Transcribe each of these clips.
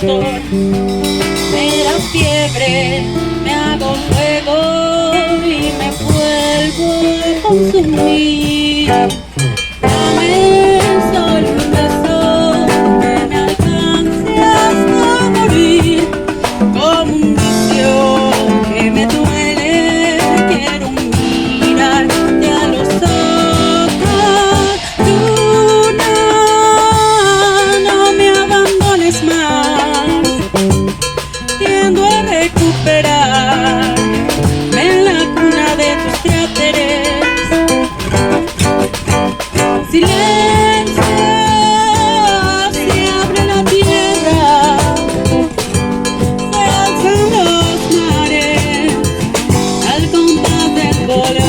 motor. Me da fiebre, me hago fuego y me vuelvo a consumir. Dame solo un beso que me alcance hasta morir. Como un vicio que me duele, quiero mirarte a los ojos. Tú no me abandones más. Tiendo a recuperarme en la cuna de tus cráteres. Silencio, se abre la tierra, se alzan los mares al compás del bolero.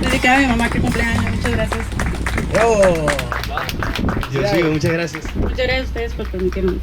Dedicada a mi mamá que cumpleaños, muchas gracias. ¡Bravo! Yo sigo, muchas gracias. Muchas gracias a ustedes por permitirme.